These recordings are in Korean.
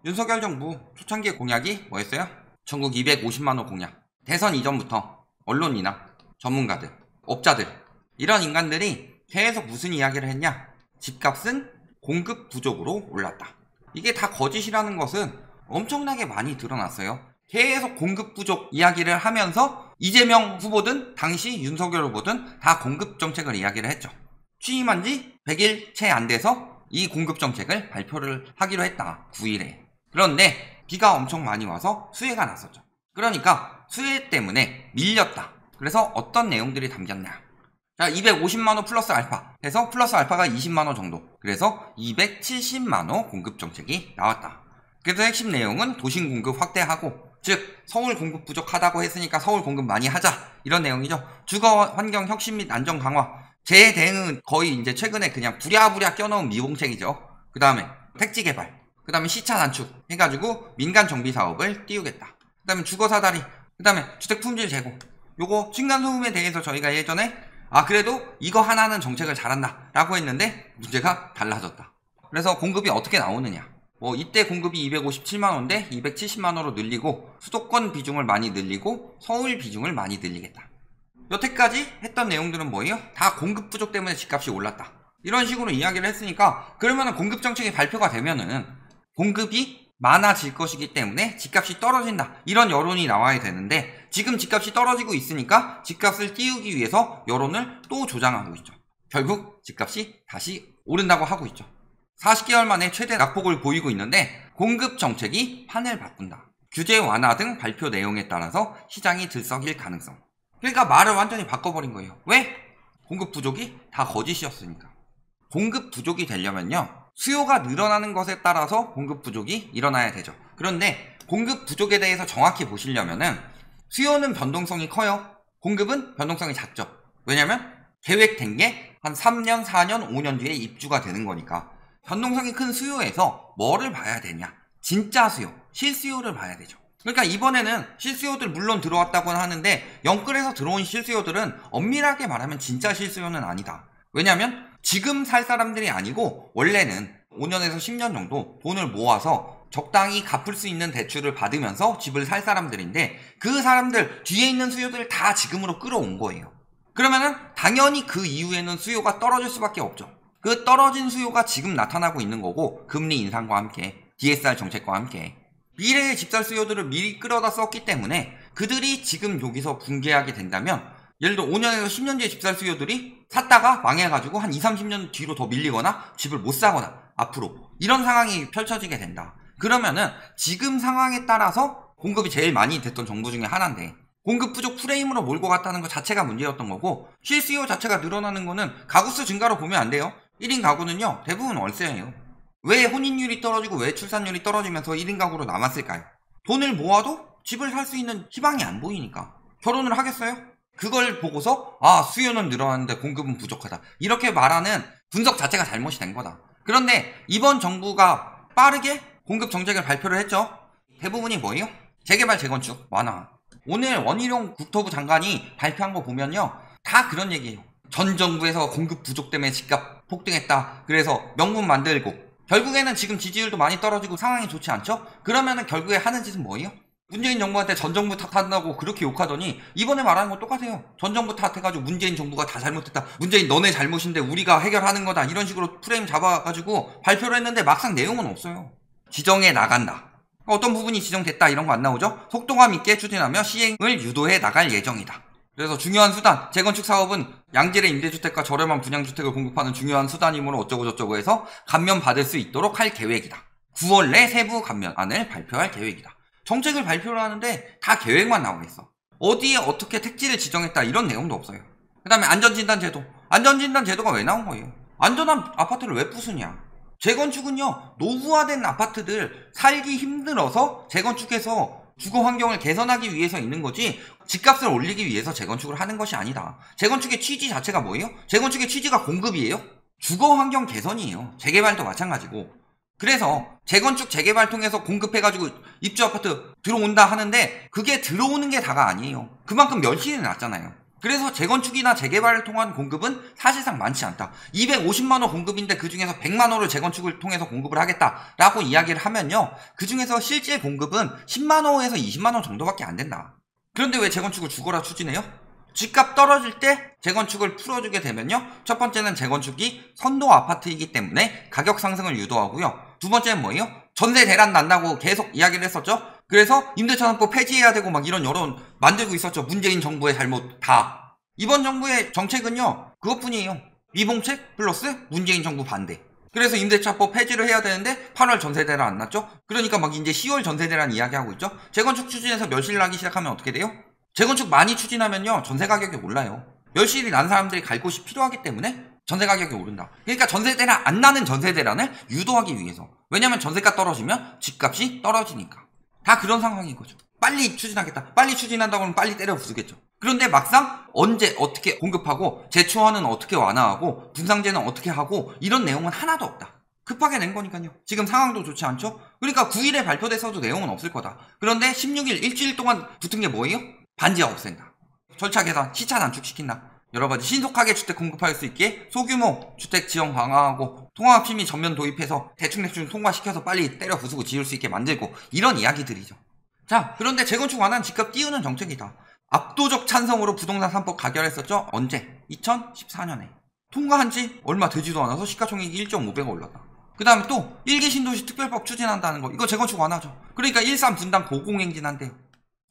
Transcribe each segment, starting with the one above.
윤석열 정부 초창기의 공약이 뭐였어요? 전국 250만호 공약. 대선 이전부터 언론이나 전문가들, 업자들 이런 인간들이 계속 무슨 이야기를 했냐? 집값은 공급 부족으로 올랐다. 이게 다 거짓이라는 것은 엄청나게 많이 드러났어요. 계속 공급 부족 이야기를 하면서 이재명 후보든 당시 윤석열 후보든 다 공급 정책을 이야기를 했죠. 취임한 지 100일 채 안 돼서 이 공급 정책을 발표를 하기로 했다. 9일에. 그런데 비가 엄청 많이 와서 수해가 났었죠. 그러니까 수해 때문에 밀렸다. 그래서 어떤 내용들이 담겼냐. 자, 250만호 플러스 알파 해서 플러스 알파가 20만호 정도. 그래서 270만호 공급 정책이 나왔다. 그래서 핵심 내용은 도심 공급 확대하고, 즉 서울 공급 부족하다고 했으니까 서울 공급 많이 하자, 이런 내용이죠. 주거 환경 혁신 및 안전 강화. 제 대응은 거의 이제 최근에 그냥 부랴부랴 껴넣은 미봉책이죠. 그 다음에 택지 개발, 그 다음에 시차 단축 해가지고 민간 정비 사업을 띄우겠다. 그 다음에 주거 사다리, 그 다음에 주택 품질 제고. 요거 층간소음에 대해서 저희가 예전에 그래도 이거 하나는 정책을 잘한다 라고 했는데 문제가 달라졌다. 그래서 공급이 어떻게 나오느냐. 이때 공급이 257만호인데 270만호로 늘리고, 수도권 비중을 많이 늘리고 서울 비중을 많이 늘리겠다. 여태까지 했던 내용들은 뭐예요? 다 공급 부족 때문에 집값이 올랐다. 이런 식으로 이야기를 했으니까, 그러면은 공급 정책이 발표가 되면은 공급이 많아질 것이기 때문에 집값이 떨어진다, 이런 여론이 나와야 되는데, 지금 집값이 떨어지고 있으니까 집값을 띄우기 위해서 여론을 또 조장하고 있죠. 결국 집값이 다시 오른다고 하고 있죠. 40개월 만에 최대 낙폭을 보이고 있는데, 공급 정책이 판을 바꾼다. 규제 완화 등 발표 내용에 따라서 시장이 들썩일 가능성. 그러니까 말을 완전히 바꿔버린 거예요. 왜? 공급 부족이 다 거짓이었으니까. 공급 부족이 되려면요, 수요가 늘어나는 것에 따라서 공급 부족이 일어나야 되죠. 그런데 공급 부족에 대해서 정확히 보시려면은 수요는 변동성이 커요. 공급은 변동성이 작죠. 왜냐면 계획된 게 한 3년, 4년, 5년 뒤에 입주가 되는 거니까. 변동성이 큰 수요에서 뭐를 봐야 되냐? 진짜 수요, 실수요를 봐야 되죠. 그러니까 이번에는 실수요들 물론 들어왔다고는 하는데, 영끌에서 들어온 실수요들은 엄밀하게 말하면 진짜 실수요는 아니다. 왜냐면 지금 살 사람들이 아니고, 원래는 5년에서 10년 정도 돈을 모아서 적당히 갚을 수 있는 대출을 받으면서 집을 살 사람들인데, 그 사람들 뒤에 있는 수요들을 다 지금으로 끌어온 거예요. 그러면은 당연히 그 이후에는 수요가 떨어질 수밖에 없죠. 그 떨어진 수요가 지금 나타나고 있는 거고, 금리 인상과 함께 DSR 정책과 함께 미래의 집살 수요들을 미리 끌어다 썼기 때문에, 그들이 지금 여기서 붕괴하게 된다면, 예를 들어 5년에서 10년 뒤에 집살 수요들이 샀다가 망해가지고 한 20-30년 뒤로 더 밀리거나 집을 못 사거나 앞으로 이런 상황이 펼쳐지게 된다. 그러면은 지금 상황에 따라서 공급이 제일 많이 됐던 정부 중에 하나인데, 공급 부족 프레임으로 몰고 갔다는 것 자체가 문제였던 거고, 실수요 자체가 늘어나는 거는 가구수 증가로 보면 안 돼요. 1인 가구는요 대부분 월세예요. 왜 혼인율이 떨어지고 왜 출산율이 떨어지면서 1인 가구로 남았을까요? 돈을 모아도 집을 살 수 있는 희망이 안 보이니까. 결혼을 하겠어요? 그걸 보고서 수요는 늘어났는데 공급은 부족하다, 이렇게 말하는 분석 자체가 잘못이 된 거다. 그런데 이번 정부가 빠르게 공급 정책을 발표를 했죠. 대부분이 뭐예요? 재개발 재건축 완화. 오늘 원희룡 국토부 장관이 발표한 거 보면요, 다 그런 얘기예요. 전 정부에서 공급 부족 때문에 집값 폭등했다, 그래서 명분 만들고. 결국에는 지금 지지율도 많이 떨어지고 상황이 좋지 않죠? 그러면은 결국에 하는 짓은 뭐예요? 문재인 정부한테 전 정부 탓한다고 그렇게 욕하더니, 이번에 말하는 거 똑같아요. 전 정부 탓해가지고 문재인 정부가 다 잘못했다, 문재인 너네 잘못인데 우리가 해결하는 거다, 이런 식으로 프레임 잡아가지고 발표를 했는데 막상 내용은 없어요. 지정해 나간다. 어떤 부분이 지정됐다 이런 거 안 나오죠? 속도감 있게 추진하며 시행을 유도해 나갈 예정이다. 그래서 중요한 수단, 재건축 사업은 양질의 임대주택과 저렴한 분양주택을 공급하는 중요한 수단이므로 어쩌고저쩌고 해서 감면받을 수 있도록 할 계획이다. 9월 내 세부 감면안을 발표할 계획이다. 정책을 발표를 하는데 다 계획만 나오고 있어. 어디에 어떻게 택지를 지정했다 이런 내용도 없어요. 그 다음에 안전진단제도. 안전진단제도가 왜 나온 거예요? 안전한 아파트를 왜 부수냐? 재건축은요, 노후화된 아파트들 살기 힘들어서 재건축해서 주거 환경을 개선하기 위해서 있는 거지, 집값을 올리기 위해서 재건축을 하는 것이 아니다. 재건축의 취지 자체가 뭐예요? 재건축의 취지가 공급이에요? 주거 환경 개선이에요. 재개발도 마찬가지고. 그래서 재건축 재개발 통해서 공급해가지고 입주 아파트 들어온다 하는데, 그게 들어오는 게 다가 아니에요. 그만큼 멸실이 났잖아요. 그래서 재건축이나 재개발을 통한 공급은 사실상 많지 않다. 250만호 공급인데 그 중에서 100만호를 재건축을 통해서 공급을 하겠다라고 이야기를 하면요. 그 중에서 실제 공급은 10만호에서 20만호 정도밖에 안 된다. 그런데 왜 재건축을 죽어라 추진해요? 집값 떨어질 때 재건축을 풀어주게 되면요. 첫 번째는 재건축이 선도 아파트이기 때문에 가격 상승을 유도하고요. 두 번째는 뭐예요? 전세 대란 난다고 계속 이야기를 했었죠. 그래서 임대차 3법 폐지해야 되고 막 이런 여론 만들고 있었죠. 문재인 정부의 잘못 다. 이번 정부의 정책은요. 그것뿐이에요. 미봉책 플러스 문재인 정부 반대. 그래서 임대차법 폐지를 해야 되는데 8월 전세 대란 안 났죠. 그러니까 막 이제 10월 전세 대란 이야기하고 있죠. 재건축 추진해서 멸실 나기 시작하면 어떻게 돼요? 재건축 많이 추진하면요. 전세 가격이 올라요. 멸실이 난 사람들이 갈 곳이 필요하기 때문에 전세 가격이 오른다. 그러니까 전세 대란 안 나는 전세 대란을 유도하기 위해서. 왜냐면 전세가 떨어지면 집값이 떨어지니까. 다 그런 상황인 거죠. 빨리 추진하겠다. 빨리 추진한다고 하면 빨리 때려 부수겠죠. 그런데 막상 언제 어떻게 공급하고 재초화는 어떻게 완화하고 분상제는 어떻게 하고 이런 내용은 하나도 없다. 급하게 낸 거니까요. 지금 상황도 좋지 않죠. 그러니까 9일에 발표돼서도 내용은 없을 거다. 그런데 16일 일주일 동안 붙은 게 뭐예요? 반지하 없앤다. 절차 개선, 시차 단축시킨다. 여러가지 신속하게 주택 공급할 수 있게 소규모 주택 지원 강화하고 통합 심의 전면 도입해서 대충 통과시켜서 빨리 때려 부수고 지을 수 있게 만들고 이런 이야기들이죠. 자, 그런데 재건축 완화는 집값 띄우는 정책이다. 압도적 찬성으로 부동산 3법 가결했었죠. 언제? 2014년에. 통과한 지 얼마 되지도 않아서 시가총액이 1.5배가 올랐다. 그 다음에 또 1기 신도시 특별법 추진한다는 거. 이거 재건축 완화죠. 그러니까 1.3 분당 고공행진한대요.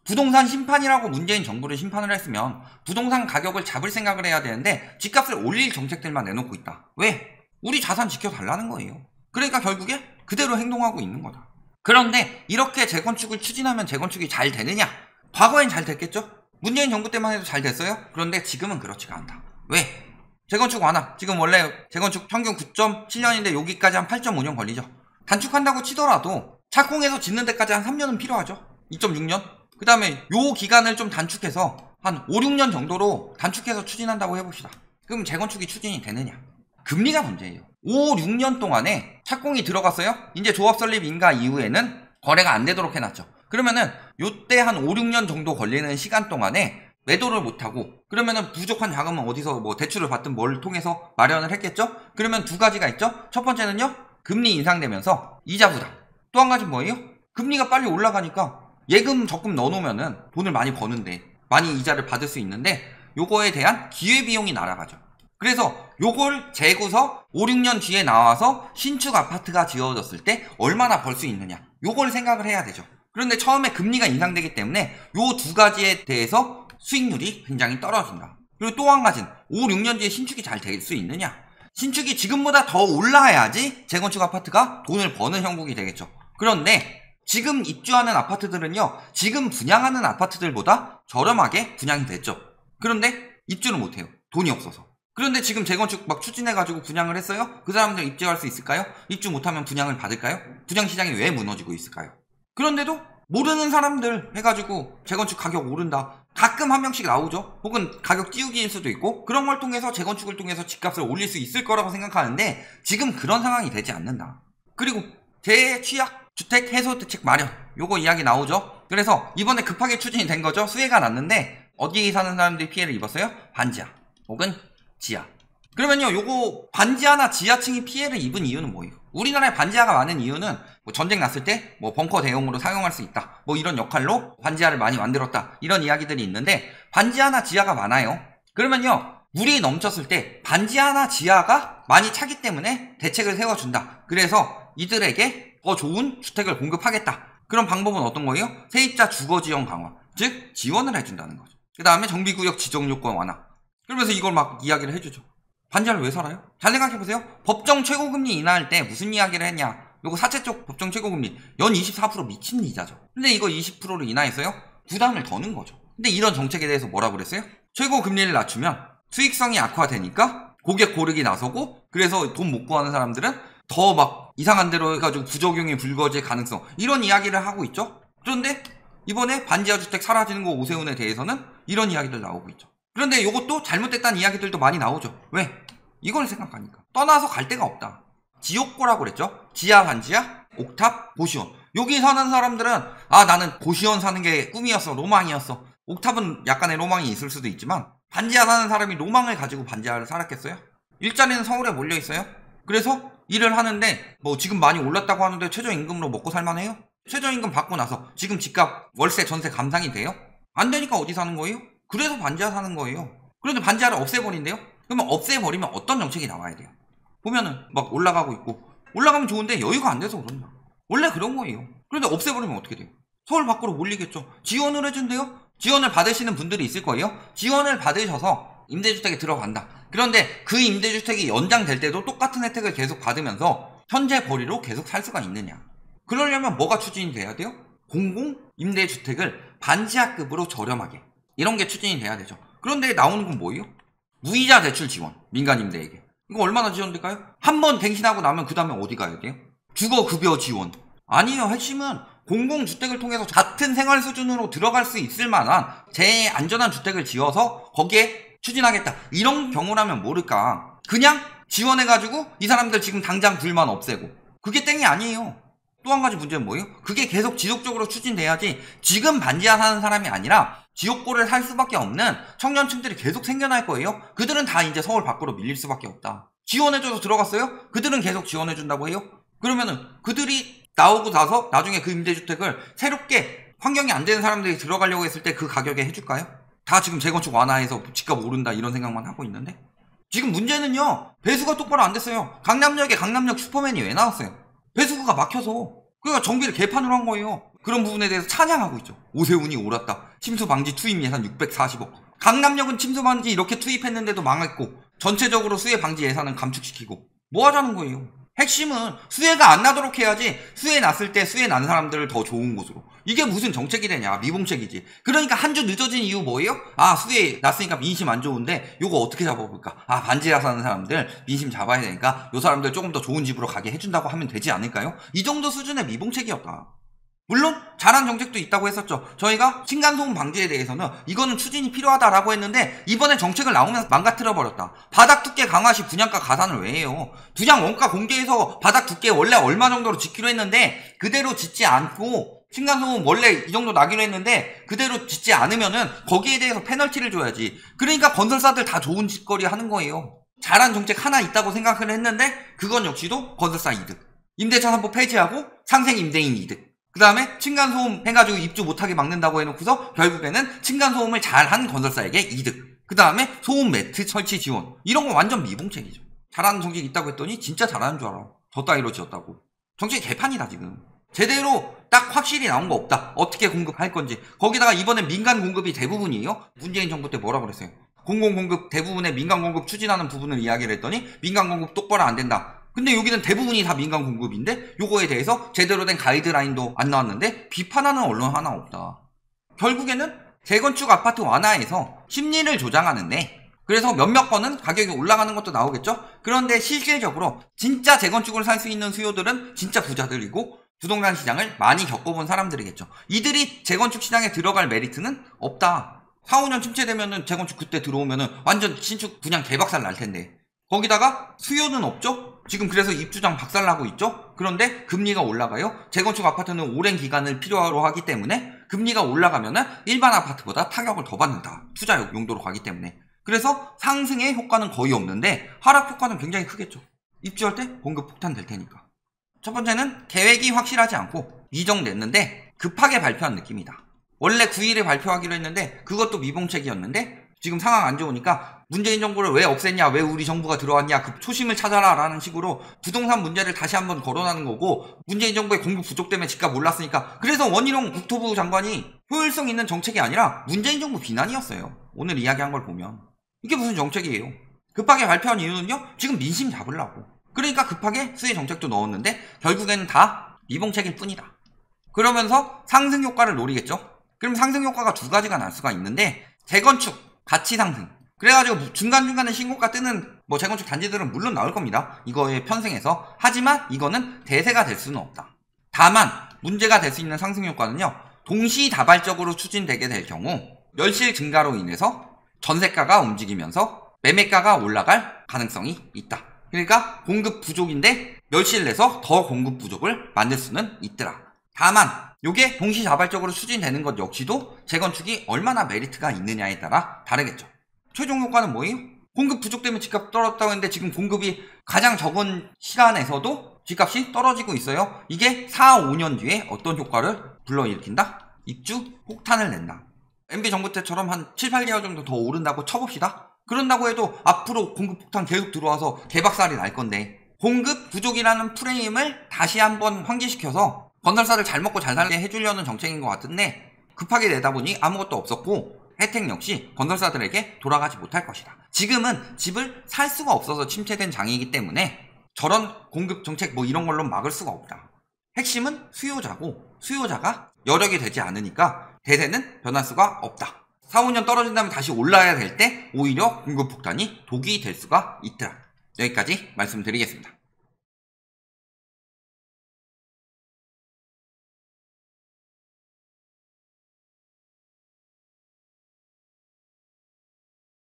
부동산 심판이라고 문재인 정부를 심판을 했으면 부동산 가격을 잡을 생각을 해야 되는데 집값을 올릴 정책들만 내놓고 있다. 왜? 우리 자산 지켜달라는 거예요. 그러니까 결국에 그대로 행동하고 있는 거다. 그런데 이렇게 재건축을 추진하면 재건축이 잘 되느냐? 과거엔 잘 됐겠죠? 문재인 정부 때만 해도 잘 됐어요? 그런데 지금은 그렇지가 않다. 왜? 재건축 완화. 지금 원래 재건축 평균 9.7년인데 여기까지 한 8.5년 걸리죠. 단축한다고 치더라도 착공해서 짓는 데까지 한 3년은 필요하죠. 2.6년? 그 다음에 요 기간을 좀 단축해서 한 5, 6년 정도로 단축해서 추진한다고 해봅시다. 그럼 재건축이 추진이 되느냐? 금리가 문제예요. 5, 6년 동안에 착공이 들어갔어요? 이제 조합 설립 인가 이후에는 거래가 안 되도록 해놨죠. 그러면은 요때 한 5, 6년 정도 걸리는 시간 동안에 매도를 못하고 그러면은 부족한 자금은 어디서 뭐 대출을 받든 뭘 통해서 마련을 했겠죠? 그러면 두 가지가 있죠? 첫 번째는요, 금리 인상되면서 이자 부담. 또 한 가지 뭐예요? 금리가 빨리 올라가니까 예금 적금 넣어놓으면은 돈을 많이 버는데 많이 이자를 받을 수 있는데 요거에 대한 기회비용이 날아가죠. 그래서 요걸 재고서 5, 6년 뒤에 나와서 신축 아파트가 지어졌을 때 얼마나 벌 수 있느냐 요걸 생각을 해야 되죠. 그런데 처음에 금리가 인상되기 때문에 요 두 가지에 대해서 수익률이 굉장히 떨어진다. 그리고 또 한 가지는 5, 6년 뒤에 신축이 잘 될 수 있느냐. 신축이 지금보다 더 올라야지 재건축 아파트가 돈을 버는 형국이 되겠죠. 그런데 지금 입주하는 아파트들은요, 지금 분양하는 아파트들보다 저렴하게 분양이 됐죠. 그런데 입주를 못해요. 돈이 없어서. 그런데 지금 재건축 막 추진해가지고 분양을 했어요? 그 사람들 입주할 수 있을까요? 입주 못하면 분양을 받을까요? 분양 시장이 왜 무너지고 있을까요? 그런데도 모르는 사람들 해가지고 재건축 가격 오른다. 가끔 한 명씩 나오죠. 혹은 가격 띄우기일 수도 있고 그런 걸 통해서 재건축을 통해서 집값을 올릴 수 있을 거라고 생각하는데 지금 그런 상황이 되지 않는다. 그리고 재취약 주택 해소 대책 마련 요거 이야기 나오죠. 그래서 이번에 급하게 추진이 된 거죠. 수혜가 났는데 어디에 사는 사람들이 피해를 입었어요? 반지하 혹은 지하. 그러면요 요거 반지하나 지하층이 피해를 입은 이유는 뭐예요? 우리나라에 반지하가 많은 이유는 뭐 전쟁 났을 때 뭐 벙커 대용으로 사용할 수 있다 뭐 이런 역할로 반지하를 많이 만들었다 이런 이야기들이 있는데 반지하나 지하가 많아요. 그러면요 물이 넘쳤을 때 반지하나 지하가 많이 차기 때문에 대책을 세워준다. 그래서 이들에게 더 좋은 주택을 공급하겠다. 그런 방법은 어떤 거예요? 세입자 주거지원 강화, 즉 지원을 해준다는 거죠. 그 다음에 정비구역 지정요건 완화. 그러면서 이걸 막 이야기를 해주죠. 반지하를 왜 살아요? 잘 생각해보세요. 법정 최고금리 인하할 때 무슨 이야기를 했냐. 요거 사채 쪽 법정 최고금리 연 24% 미친 이자죠. 근데 이거 20%를 인하했어요? 부담을 더는 거죠. 근데 이런 정책에 대해서 뭐라고 그랬어요? 최고금리를 낮추면 수익성이 악화되니까 고객 고르기 나서고 그래서 돈 못 구하는 사람들은 더 막 이상한 대로 해가지고 부적용이 불거질 가능성 이런 이야기를 하고 있죠. 그런데 이번에 반지하 주택 사라지는 거 오세훈에 대해서는 이런 이야기들 나오고 있죠. 그런데 이것도 잘못됐다는 이야기들도 많이 나오죠. 왜? 이걸 생각하니까 떠나서 갈 데가 없다. 지옥고라고 그랬죠. 지하 반지하 옥탑 고시원. 여기 사는 사람들은 아 나는 고시원 사는 게 꿈이었어 로망이었어. 옥탑은 약간의 로망이 있을 수도 있지만 반지하 사는 사람이 로망을 가지고 반지하를 살았겠어요? 일자리는 서울에 몰려 있어요? 그래서 일을 하는데 뭐 지금 많이 올랐다고 하는데 최저임금으로 먹고 살만해요? 최저임금 받고 나서 지금 집값, 월세, 전세 감당이 돼요? 안 되니까 어디 사는 거예요? 그래서 반지하 사는 거예요. 그런데 반지하를 없애버린대요? 그러면 없애버리면 어떤 정책이 나와야 돼요? 보면은 막 올라가고 있고 올라가면 좋은데 여유가 안 돼서 그런다. 원래 그런 거예요. 그런데 없애버리면 어떻게 돼요? 서울 밖으로 몰리겠죠. 지원을 해준대요? 지원을 받으시는 분들이 있을 거예요. 지원을 받으셔서 임대주택에 들어간다. 그런데 그 임대주택이 연장될 때도 똑같은 혜택을 계속 받으면서 현재 거리로 계속 살 수가 있느냐. 그러려면 뭐가 추진이 돼야 돼요? 공공 임대주택을 반지하급으로 저렴하게, 이런 게 추진이 돼야 되죠. 그런데 나오는 건 뭐예요? 무이자 대출 지원, 민간 임대에게. 이거 얼마나 지원될까요? 한번 갱신하고 나면 그 다음에 어디 가야 돼요? 주거급여 지원. 아니에요. 핵심은 공공주택을 통해서 같은 생활 수준으로 들어갈 수 있을 만한 제안전한 주택을 지어서 거기에 추진하겠다. 이런 경우라면 모를까. 그냥 지원해가지고 이 사람들 지금 당장 불만 없애고. 그게 땡이 아니에요. 또 한 가지 문제는 뭐예요? 그게 계속 지속적으로 추진돼야지 지금 반지하 사는 사람이 아니라 지옥고를 살 수밖에 없는 청년층들이 계속 생겨날 거예요. 그들은 다 이제 서울 밖으로 밀릴 수밖에 없다. 지원해줘서 들어갔어요? 그들은 계속 지원해준다고 해요? 그러면은 그들이 나오고 나서 나중에 그 임대주택을 새롭게 환경이 안 되는 사람들이 들어가려고 했을 때 그 가격에 해줄까요? 다 지금 재건축 완화해서 집값 오른다 이런 생각만 하고 있는데, 지금 문제는요, 배수가 똑바로 안 됐어요. 강남역에 강남역 슈퍼맨이 왜 나왔어요? 배수구가 막혀서. 그러니까 정비를 개판으로 한 거예요. 그런 부분에 대해서 찬양하고 있죠. 오세훈이 옳았다. 침수 방지 투입 예산 640억. 강남역은 침수 방지 이렇게 투입했는데도 망했고 전체적으로 수해 방지 예산은 감축시키고 뭐 하자는 거예요? 핵심은 수해가 안 나도록 해야지, 수해 났을 때 수해 난 사람들을 더 좋은 곳으로. 이게 무슨 정책이 되냐? 미봉책이지. 그러니까 한 주 늦어진 이유 뭐예요? 아, 수해 났으니까 민심 안 좋은데 요거 어떻게 잡아볼까? 아, 반지하 사는 사람들 민심 잡아야 되니까 요 사람들 조금 더 좋은 집으로 가게 해준다고 하면 되지 않을까요? 이 정도 수준의 미봉책이었다. 물론 잘한 정책도 있다고 했었죠. 저희가 층간소음 방지에 대해서는 이거는 추진이 필요하다라고 했는데 이번에 정책을 나오면서 망가뜨려버렸다. 바닥 두께 강화 시 분양가 가산을 왜 해요? 분양 원가 공개해서 바닥 두께 원래 얼마 정도로 짓기로 했는데 그대로 짓지 않고, 층간소음 원래 이 정도 나기로 했는데 그대로 짓지 않으면은 거기에 대해서 페널티를 줘야지. 그러니까 건설사들 다 좋은 짓거리 하는 거예요. 잘한 정책 하나 있다고 생각을 했는데 그건 역시도 건설사 이득. 임대차 선포 폐지하고 상생 임대인 이득. 그 다음에 층간소음 해가지고 입주 못하게 막는다고 해놓고서 결국에는 층간소음을 잘한 건설사에게 이득. 그 다음에 소음 매트 설치 지원. 이런 거 완전 미봉책이죠. 잘하는 정책 있다고 했더니 진짜 잘하는 줄 알아. 저 따위로 지었다고. 정책 개판이다 지금. 제대로 딱 확실히 나온 거 없다. 어떻게 공급할 건지. 거기다가 이번에 민간 공급이 대부분이에요. 문재인 정부 때 뭐라 그랬어요? 공공공급 대부분의 민간 공급 추진하는 부분을 이야기를 했더니 민간 공급 똑바로 안 된다. 근데 여기는 대부분이 다 민간 공급인데 요거에 대해서 제대로 된 가이드라인도 안 나왔는데 비판하는 언론 하나 없다. 결국에는 재건축 아파트 완화에서 심리를 조장하는데, 그래서 몇몇 건은 가격이 올라가는 것도 나오겠죠. 그런데 실질적으로 진짜 재건축을 살 수 있는 수요들은 진짜 부자들이고 부동산 시장을 많이 겪어본 사람들이겠죠. 이들이 재건축 시장에 들어갈 메리트는 없다. 4, 5년 침체되면은 재건축 그때 들어오면은 완전 신축 분양 개박살 날 텐데, 거기다가 수요는 없죠? 지금 그래서 입주장 박살나고 있죠? 그런데 금리가 올라가요? 재건축 아파트는 오랜 기간을 필요로 하기 때문에 금리가 올라가면은 일반 아파트보다 타격을 더 받는다. 투자 용도로 가기 때문에. 그래서 상승의 효과는 거의 없는데 하락 효과는 굉장히 크겠죠. 입주할 때 공급 폭탄 될 테니까. 첫 번째는 계획이 확실하지 않고 이정냈는데 급하게 발표한 느낌이다. 원래 9일에 발표하기로 했는데 그것도 미봉책이었는데 지금 상황 안 좋으니까 문재인 정부를 왜 없앴냐, 왜 우리 정부가 들어왔냐, 그 초심을 찾아라 라는 식으로 부동산 문제를 다시 한번 거론하는 거고, 문재인 정부의 공급 부족 때문에 집값 올랐으니까. 그래서 원희룡 국토부 장관이 효율성 있는 정책이 아니라 문재인 정부 비난이었어요. 오늘 이야기한 걸 보면. 이게 무슨 정책이에요? 급하게 발표한 이유는요, 지금 민심 잡으려고. 그러니까 급하게 수혜 정책도 넣었는데 결국에는 다 미봉책일 뿐이다. 그러면서 상승 효과를 노리겠죠. 그럼 상승 효과가 두 가지가 날 수가 있는데, 재건축 가치 상승. 그래가지고 중간중간에 신고가 뜨는 뭐 재건축 단지들은 물론 나올 겁니다. 이거에 편승해서. 하지만 이거는 대세가 될 수는 없다. 다만 문제가 될 수 있는 상승 효과는요, 동시다발적으로 추진되게 될 경우 멸실 증가로 인해서 전세가가 움직이면서 매매가가 올라갈 가능성이 있다. 그러니까 공급 부족인데 멸실내서 더 공급 부족을 만들 수는 있더라. 다만 이게 동시다발적으로 추진되는 것 역시도 재건축이 얼마나 메리트가 있느냐에 따라 다르겠죠. 최종 효과는 뭐예요? 공급 부족 때문에 집값 떨어졌다고 했는데 지금 공급이 가장 적은 시간에서도 집값이 떨어지고 있어요. 이게 4, 5년 뒤에 어떤 효과를 불러일으킨다? 입주 폭탄을 낸다. MB 정부 때처럼 한 7, 8개월 정도 더 오른다고 쳐봅시다. 그런다고 해도 앞으로 공급 폭탄 계속 들어와서 개박살이 날 건데, 공급 부족이라는 프레임을 다시 한번 환기시켜서 건설사를 잘 먹고 잘 살게 해주려는 정책인 것 같은데, 급하게 내다 보니 아무것도 없었고 혜택 역시 건설사들에게 돌아가지 못할 것이다. 지금은 집을 살 수가 없어서 침체된 장이기 때문에 저런 공급 정책 뭐 이런 걸로 막을 수가 없다. 핵심은 수요자고, 수요자가 여력이 되지 않으니까 대세는 변할 수가 없다. 4, 5년 떨어진 다음에 다시 올라야 될 때 오히려 공급 폭탄이 독이 될 수가 있더라. 여기까지 말씀드리겠습니다.